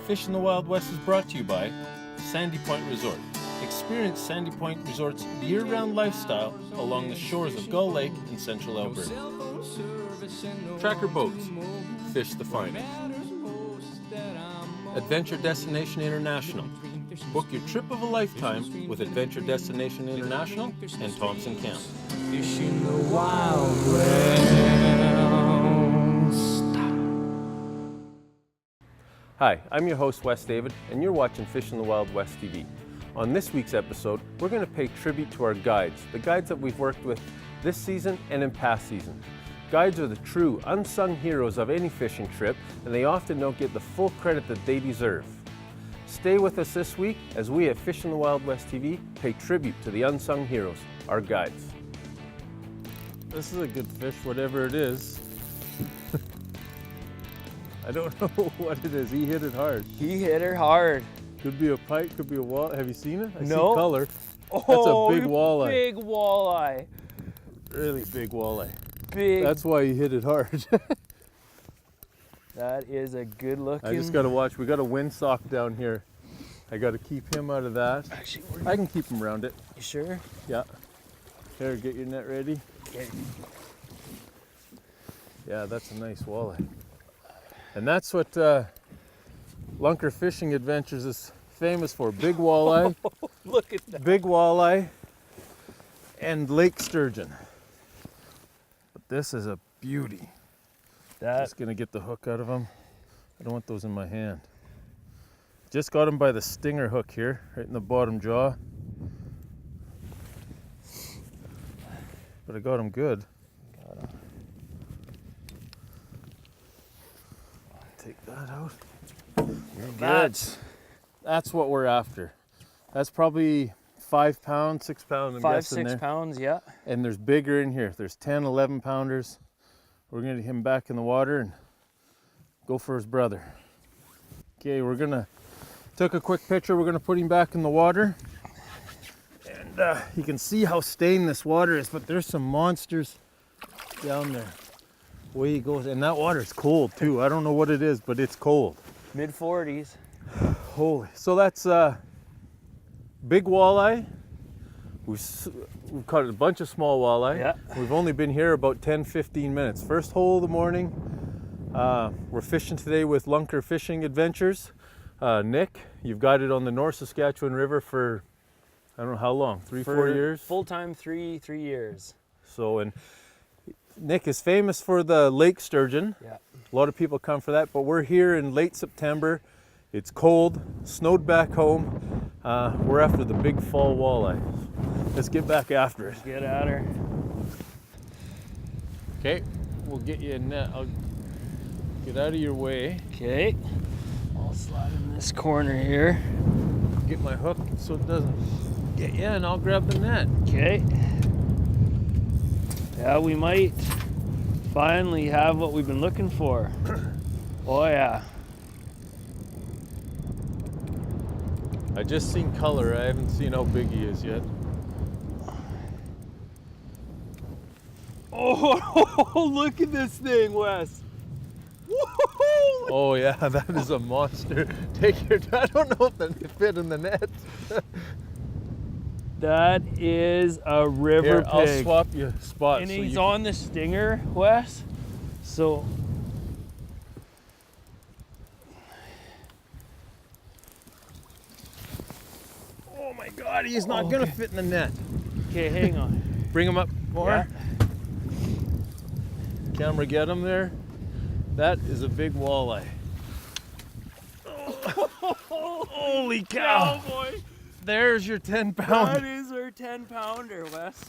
Fish in the Wild West is brought to you by Sandy Point Resort. Experience Sandy Point Resort's year-round lifestyle along the shores of Gull Lake in central Alberta. Tracker Boats, fish the finest. Adventure Destination International. Book your trip of a lifetime with Adventure Destination International and Thompson Camp. Fish in the Wild West. Hi, I'm your host Wes David, and you're watching Fish in the Wild West TV. On this week's episode, we're going to pay tribute to our guides, the guides that we've worked with this season and in past seasons. Guides are the true, unsung heroes of any fishing trip, and they often don't get the full credit that they deserve. Stay with us this week as we at Fish in the Wild West TV pay tribute to the unsung heroes, our guides. This is a good fish, whatever it is. I don't know what it is. He hit it hard. He hit her hard. Could be a pike, could be a walleye. Have you seen it? I No. see color. Oh, That's a big walleye. Big walleye. Really big walleye. Big. That's why he hit it hard. That is a good looking. I just got to watch. We got a windsock down here. I got to keep him out of that. Actually, I can keep him around it. you sure? Yeah. Here, get your net ready. Okay. Yeah, that's a nice walleye. And that's what Lunker Fishing Adventures is famous for. Big walleye, Look at that. big walleye, and lake sturgeon. But this is a beauty. Just gonna get the hook out of him. I don't want those in my hand. Just got him by the stinger hook here, right in the bottom jaw. But I got him good. Take that out. That's what we're after. That's probably 5 pounds, 6 pounds. I'm 5, guessing 6 there. pounds, yeah. And there's bigger in here. There's 10, 11 pounders. We're gonna get him back in the water and go for his brother. Okay, took a quick picture. We're gonna put him back in the water. And you can see how stained this water is, but there's some monsters down there. Way he goes, and that water's cold too. I don't know what it is, but it's cold. Mid-40s. Holy. So that's big walleye. We've caught a bunch of small walleye. Yeah. We've only been here about 10-15 minutes. First hole of the morning. We're fishing today with Lunker Fishing Adventures. Nick, you've guided on the North Saskatchewan River for, I don't know how long, 4 years? Full-time, 3 years. So, and Nick is famous for the lake sturgeon. Yeah. A lot of people come for that, but we're here in late September. It's cold, snowed back home. We're after the big fall walleye. Let's get back after it. Get at her. Okay, we'll get you a net. I'll get out of your way. Okay. I'll slide in this corner here. Get my hook so it doesn't get you, and I'll grab the net. Okay. Yeah, we might finally have what we've been looking for. Oh yeah. I just seen color. I haven't seen how big he is yet. Oh, look at this thing, Wes. Woo-hoo! Oh yeah, that is a monster. Take your. I don't know if they fit in the net. That is a river Here, pig. I'll swap you spots. And so he's you on the stinger, Wes. So Oh my God, he's not gonna fit in the net. okay, hang on. Bring him up more. Yeah. Camera, get him there. That is a big walleye. Holy cow! Cowboy. There's your 10 That pound. is our 10-pounder, Wes.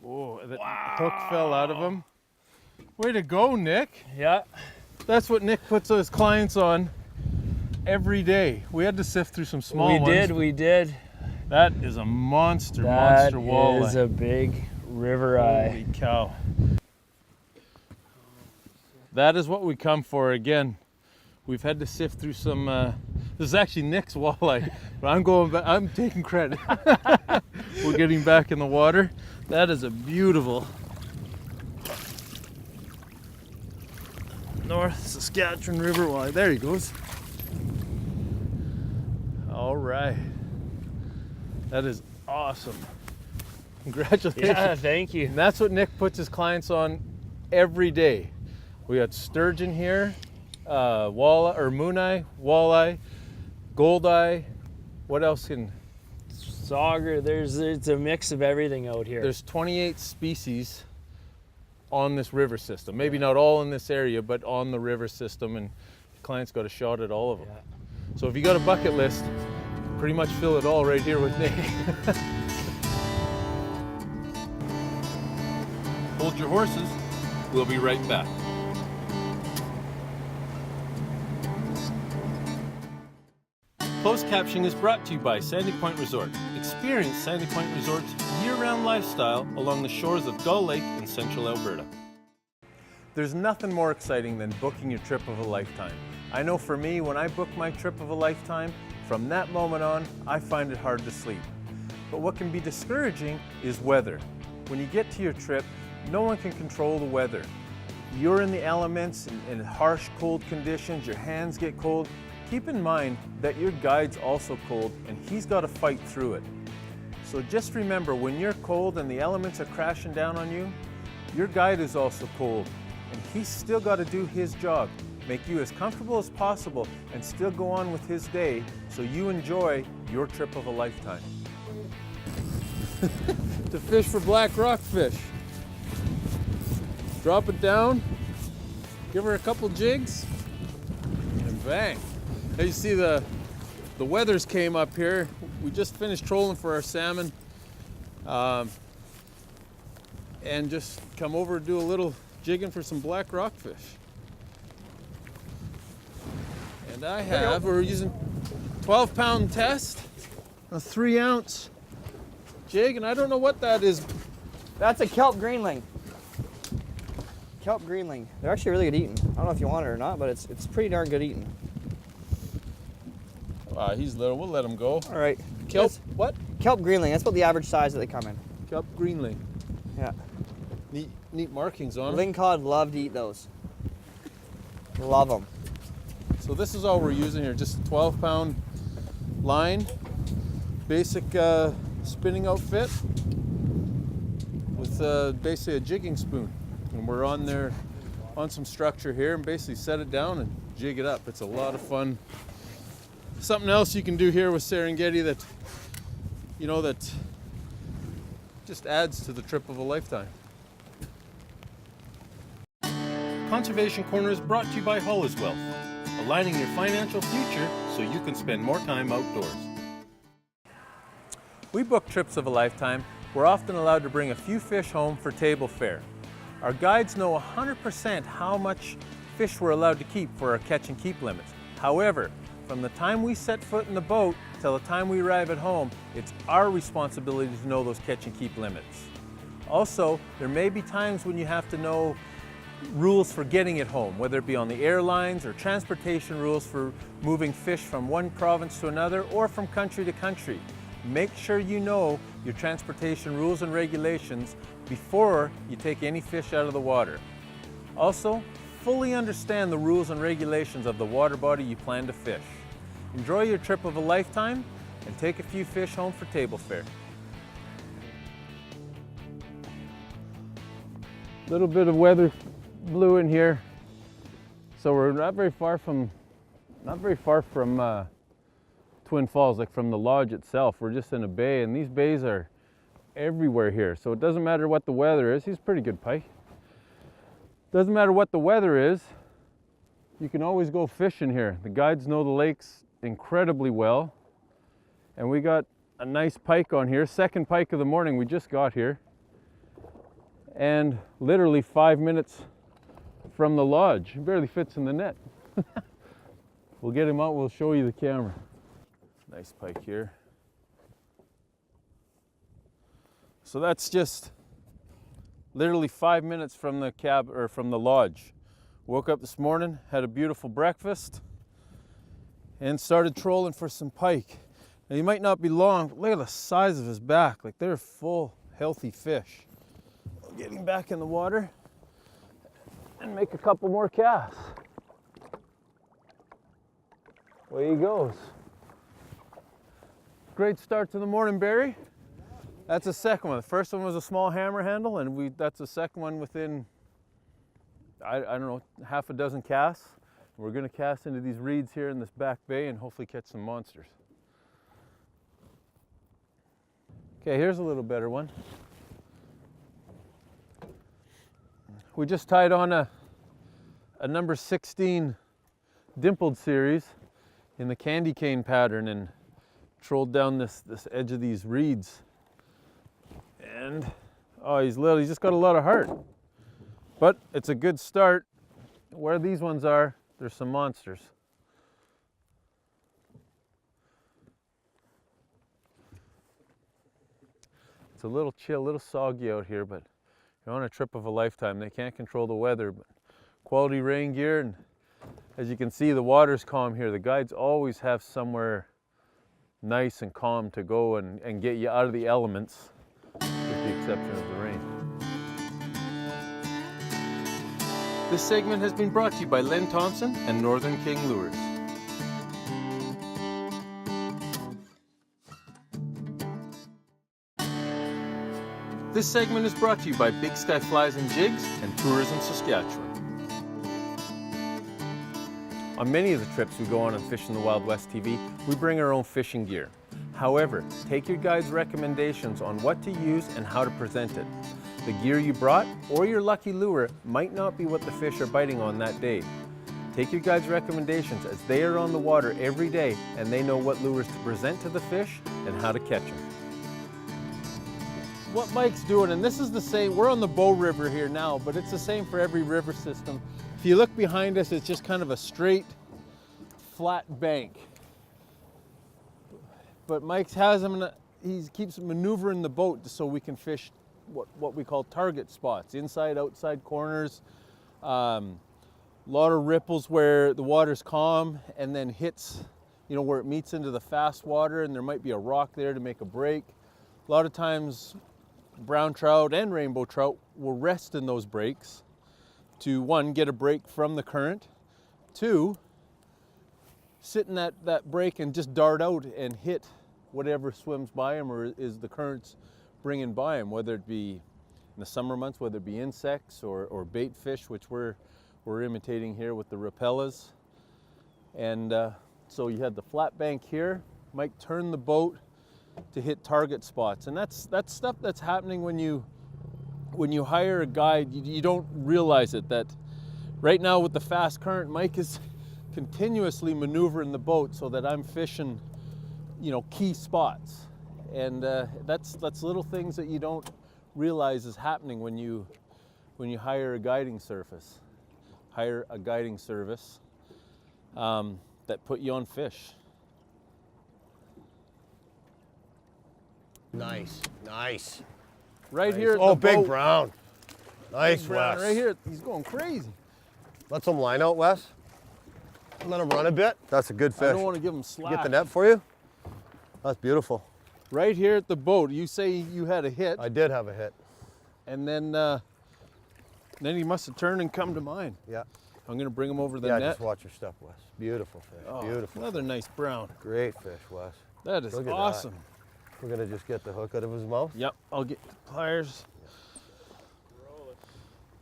Oh, the hook fell out of him. Way to go, Nick. Yeah. That's what Nick puts his clients on every day. We had to sift through some small ones. We did. That is a monster That walleye. is a big river eye. Holy cow. That is what we come for again. We've had to sift through some, this is actually Nick's walleye, but I'm going back, I'm taking credit. We're getting back in the water. That is a beautiful North Saskatchewan river walleye. There he goes. All right. That is awesome. Congratulations. Yeah, thank you. And that's what Nick puts his clients on every day. We got sturgeon here, walleye or mooneye, walleye, goldeye. What else can? Sauger. It's a mix of everything out here. There's 28 species on this river system. Maybe not all in this area, but on the river system, and clients got a shot at all of them. Yeah. So if you got a bucket list, pretty much fill it all right here with Nick. Hold your horses. We'll be right back. Closed captioning is brought to you by Sandy Point Resort. Experience Sandy Point Resort's year-round lifestyle along the shores of Gull Lake in central Alberta. There's nothing more exciting than booking your trip of a lifetime. I know for me, when I book my trip of a lifetime, from that moment on, I find it hard to sleep. But what can be discouraging is weather. When you get to your trip, no one can control the weather. You're in the elements, in harsh, cold conditions, your hands get cold. Keep in mind that your guide's also cold and he's got to fight through it. So just remember, when you're cold and the elements are crashing down on you, your guide is also cold and he's still got to do his job, make you as comfortable as possible and still go on with his day so you enjoy your trip of a lifetime. To fish for black rockfish. Drop it down, give her a couple jigs, and bang. As you see, the weathers came up here. We just finished trolling for our salmon, and just come over and do a little jigging for some black rockfish. And we're using 12-pound test, a 3-ounce jig, and I don't know what that is. That's a kelp greenling. Kelp greenling. They're actually really good eating. I don't know if you want it or not, but it's pretty darn good eating. He's little, we'll let him go. All right. Kelp, what? Kelp greenling, that's about the average size that they come in. Kelp greenling. Yeah. Neat markings on them. Lingcod love to eat those. Love them. So this is all we're using here, just a 12-pound line, basic spinning outfit with basically a jigging spoon. And we're on some structure here and basically set it down and jig it up. It's a lot of fun. Something else you can do here with Serengeti that just adds to the trip of a lifetime. Conservation Corner is brought to you by Hull Wealth, aligning your financial future so you can spend more time outdoors. We book trips of a lifetime. We're often allowed to bring a few fish home for table fare. Our guides know 100% how much fish we're allowed to keep for our catch and keep limits. However, from the time we set foot in the boat till the time we arrive at home, it's our responsibility to know those catch and keep limits. Also, there may be times when you have to know rules for getting it home, whether it be on the airlines or transportation rules for moving fish from one province to another or from country to country. Make sure you know your transportation rules and regulations before you take any fish out of the water. Also, fully understand the rules and regulations of the water body you plan to fish. Enjoy your trip of a lifetime and take a few fish home for table fare. Little bit of weather blew in here, so we're not very far from Twin Falls, like from the lodge itself. We're just in a bay, and these bays are everywhere here, so it doesn't matter what the weather is. He's a pretty good pike. Doesn't matter what the weather is, you can always go fishing here. The guides know the lakes incredibly well, and we got a nice pike on here. Second pike of the morning, we just got here, and literally 5 minutes from the lodge. He barely fits in the net. We'll get him out, we'll show you the camera. Nice pike here. So that's just literally 5 minutes from the cab or from the lodge. Woke up this morning, had a beautiful breakfast, and started trolling for some pike. Now you might not be long, but look at the size of his back. Like, they're full, healthy fish. I'll get him back in the water and make a couple more casts. Away he goes. Great start to the morning, Barry. That's the second one. The first one was a small hammer handle, and that's the second one within, I don't know, half a dozen casts. We're gonna cast into these reeds here in this back bay and hopefully catch some monsters. Okay, here's a little better one. We just tied on a number 16 dimpled series in the candy cane pattern and trolled down this edge of these reeds. And, oh, he's little, he's just got a lot of heart. But it's a good start. Where these ones are, there's some monsters. It's a little chill, a little soggy out here, but you're on a trip of a lifetime. They can't control the weather, but quality rain gear, and as you can see, the water's calm here. The guides always have somewhere nice and calm to go and get you out of the elements, with the exception of the rain. This segment has been brought to you by Len Thompson and Northern King Lures. This segment is brought to you by Big Sky Flies and Jigs and Tourism Saskatchewan. On many of the trips we go on Fishing the Wild West TV, we bring our own fishing gear. However, take your guide's recommendations on what to use and how to present it. The gear you brought or your lucky lure might not be what the fish are biting on that day. Take your guide's recommendations as they are on the water every day and they know what lures to present to the fish and how to catch them. What Mike's doing, and this is the same, we're on the Bow River here now, but it's the same for every river system. If you look behind us, it's just kind of a straight, flat bank. But Mike's has them, he keeps maneuvering the boat so we can fish what we call target spots, inside, outside corners. A lot of ripples where the water's calm and then hits, you know, where it meets into the fast water and there might be a rock there to make a break. A lot of times, brown trout and rainbow trout will rest in those breaks to, one, get a break from the current, two, sit in that break and just dart out and hit whatever swims by them or is the currents bringing by them, whether it be in the summer months, whether it be insects or bait fish, which we're imitating here with the Rapellas. And so you had the flat bank here. Mike turned the boat to hit target spots, and that's stuff that's happening when you hire a guide. You don't realize it, that right now with the fast current, Mike is continuously maneuvering the boat so that I'm fishing, you know, key spots, and that's little things that you don't realize is happening when you hire a guiding service that put you on fish. Nice, nice. Right Nice. here at Oh, the big boat, brown. Nice, big brown Wes. right here, he's going crazy. Let some line out, Wes. Let him run a bit. That's a good fish. I don't want to give him slack. Get the net for you? That's beautiful. Right here at the boat, you say you had a hit, I did have a hit. and then he must have turned and come to mine. Yeah. I'm gonna bring him over the Yeah, net. just watch your step, Wes. Beautiful fish. Oh, Beautiful. Another nice brown. Great fish, Wes. That is Look at that. awesome. We're gonna just get the hook out of his mouth. Yep, I'll get the pliers.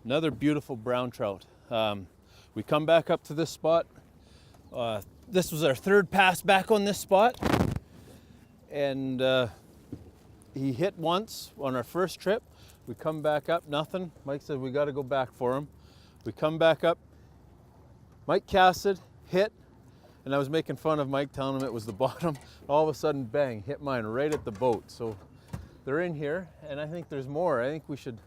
Another beautiful brown trout. We come back up to this spot. This was our third pass back on this spot. And he hit once on our first trip. We come back up, nothing. Mike said we gotta go back for him. We come back up. Mike casted, hit, and I was making fun of Mike, telling him it was the bottom. All of a sudden, bang, hit mine right at the boat. So they're in here, and I think there's more. I think we should,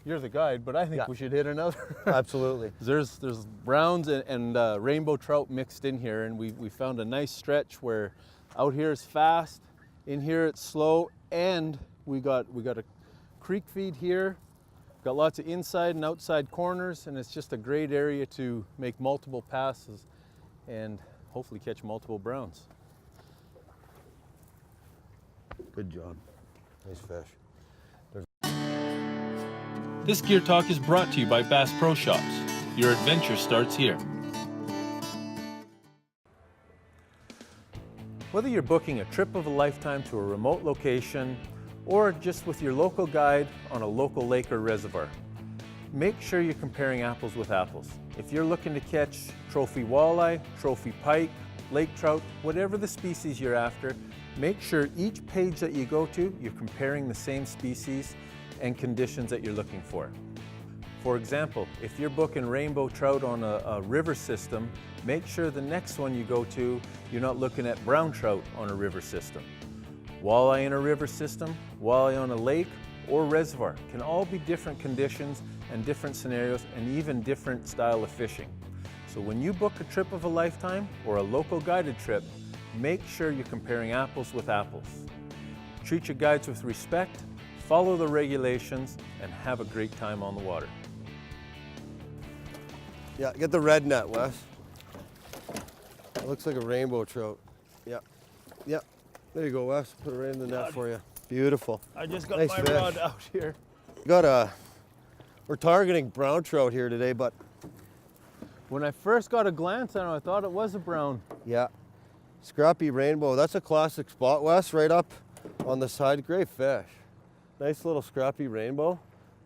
you're the guide, but I think we should hit another. Absolutely. There's browns and rainbow trout mixed in here, and we found a nice stretch where out here is fast, in here it's slow, and we got a creek feed here. Got lots of inside and outside corners, and it's just a great area to make multiple passes and hopefully catch multiple browns. Good job. Nice fish. This Gear Talk is brought to you by Bass Pro Shops. Your adventure starts here. Whether you're booking a trip of a lifetime to a remote location or just with your local guide on a local lake or reservoir, make sure you're comparing apples with apples. If you're looking to catch trophy walleye, trophy pike, lake trout, whatever the species you're after, make sure each page that you go to, you're comparing the same species and conditions that you're looking for. For example, if you're booking rainbow trout on a river system, make sure the next one you go to, you're not looking at brown trout on a river system. Walleye in a river system, walleye on a lake or reservoir can all be different conditions and different scenarios and even different style of fishing. So when you book a trip of a lifetime or a local guided trip, make sure you're comparing apples with apples. Treat your guides with respect, follow the regulations, and have a great time on the water. Yeah, get the red net, Wes. It looks like a rainbow trout. Yeah. Yeah. There you go, Wes. Put it right in the net for you. Beautiful. I just got Nice my fish. rod out here. We're targeting brown trout here today, but When I first got a glance at it, I thought it was a brown. yeah. Scrappy rainbow. That's a classic spot, Wes, right up on the side. Great fish. Nice little scrappy rainbow.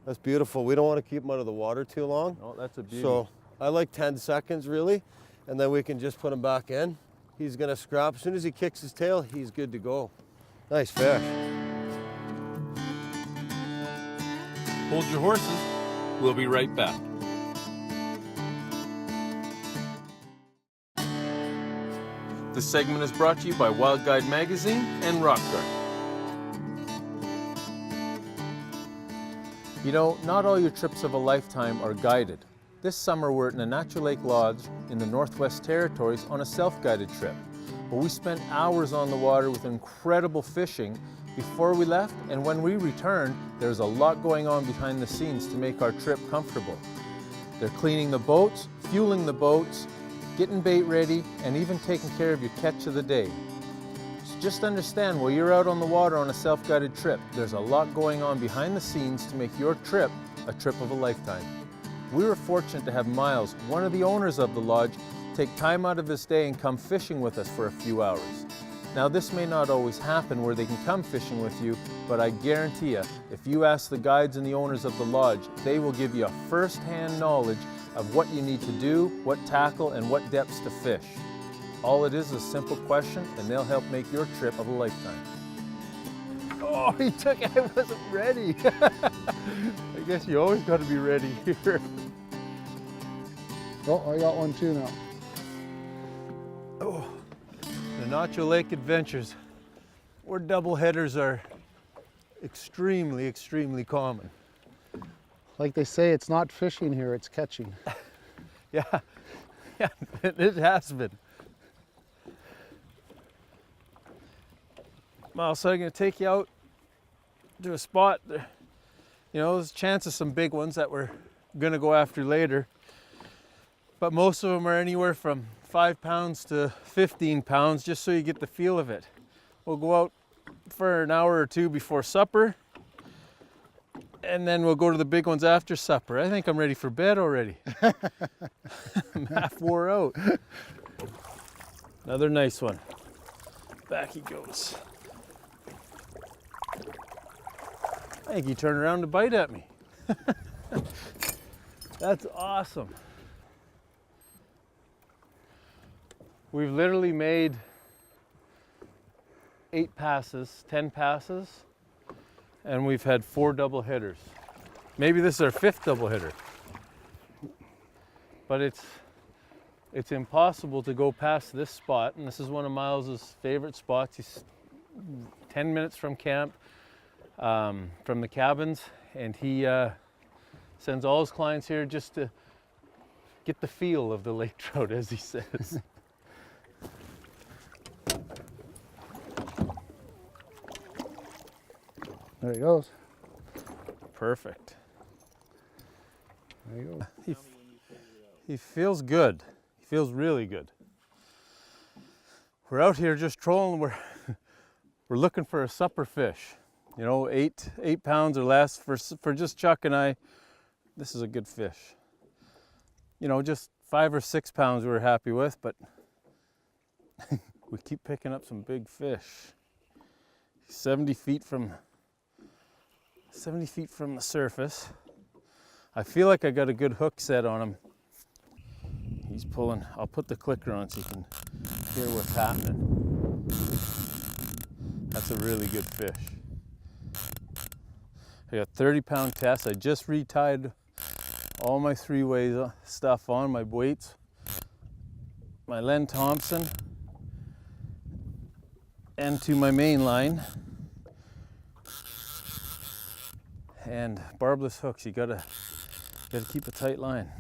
That's beautiful. We don't want to keep them out of the water too long. Oh, that's a beauty. So I like 10 seconds really, and then we can just put him back in. He's gonna scrap. As soon as he kicks his tail, he's good to go. Nice fish. Hold your horses. We'll be right back. This segment is brought to you by Wild Guide Magazine and Rock Guard. You know, not all your trips of a lifetime are guided. This summer we're at Nenahchu Lake Lodge in the Northwest Territories on a self-guided trip. But we spent hours on the water with incredible fishing before we left, and when we returned, there's a lot going on behind the scenes to make our trip comfortable. They're cleaning the boats, fueling the boats, getting bait ready, and even taking care of your catch of the day. So just understand, while you're out on the water on a self-guided trip, there's a lot going on behind the scenes to make your trip a trip of a lifetime. We were fortunate to have Miles, one of the owners of the lodge, take time out of his day and come fishing with us for a few hours. Now this may not always happen where they can come fishing with you, but I guarantee you, if you ask the guides and the owners of the lodge, they will give you a first-hand knowledge of what you need to do, what tackle, and what depths to fish. All it is a simple question, and they'll help make your trip of a lifetime. Oh, he took it. I wasn't ready. I guess you always got to be ready here. Oh, I got one too now. Oh, the Nenahchu Lake Adventures, where double headers are extremely, extremely common. Like they say, it's not fishing here, it's catching. Yeah, yeah, it has been. Well, so I'm going to take you out to a spot. You know, there's a chance of some big ones that we're going to go after later. But most of them are anywhere from 5 pounds to 15 pounds, just so you get the feel of it. We'll go out for an hour or two before supper, and then we'll go to the big ones after supper. I think I'm ready for bed already. I'm half wore out. Another nice one. Back he goes. I think he turned around to bite at me. That's awesome. We've literally made 8 passes, 10 passes, and we've had 4 double hitters. Maybe this is our 5th double hitter. But it's impossible to go past this spot, and this is one of Miles's favorite spots. He's 10 minutes from camp, from the cabins, and he sends all his clients here just to get the feel of the lake trout, as he says. There he goes. Perfect. There you go. He feels good. He feels really good. We're out here just trolling. We're looking for a supper fish. You know, 8 pounds or less for just Chuck and I. This is a good fish. You know, just 5 or 6 pounds we were happy with, but We keep picking up some big fish. 70 feet from the surface. I feel like I got a good hook set on him. He's pulling. I'll put the clicker on so you can hear what's happening. That's a really good fish. I got 30-pound test. I just retied all my 3-way stuff on, my weights, my Len Thompson, and to my main line. And barbless hooks, you gotta keep a tight line.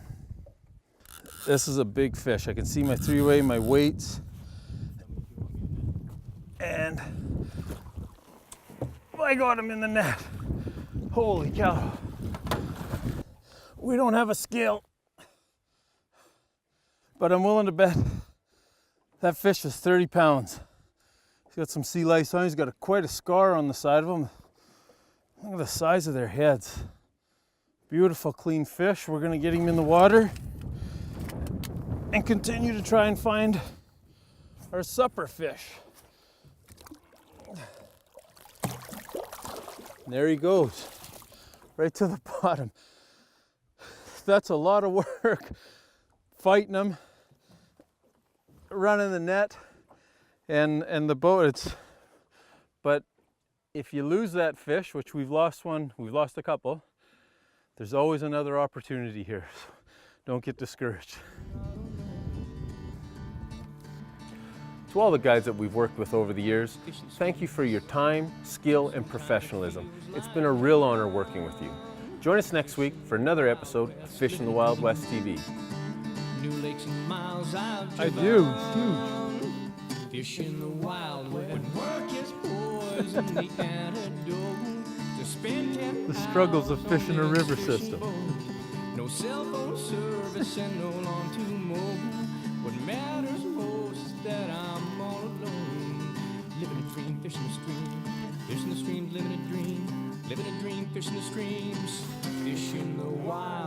This is a big fish. I can see my 3-way, my weights, and I got him in the net. Holy cow. We don't have a scale, but I'm willing to bet that fish is 30 pounds. He's got some sea lice on. He's got quite a scar on the side of him. Look at the size of their heads. Beautiful, clean fish. We're gonna get him in the water and continue to try and find our supper fish. There he goes, right to the bottom. That's a lot of work, fighting them, running the net, and the boat. But if you lose that fish, which we've lost a couple, there's always another opportunity here. So don't get discouraged. To all the guides that we've worked with over the years, thank you for your time, skill, and professionalism. It's been a real honor working with you. Join us next week for another episode of Fish in the Wild West TV. I do. Huge. Fish in the Wild West. When work is poison, the antidote to spend 10 The struggles of fishing a river system. No cell phone service and no lawn to mow. What matters most is that I'm all alone. Living a dream, fishing the stream. Fishing the streams, living a dream. Living a dream, fishing the streams. Fish in the wild.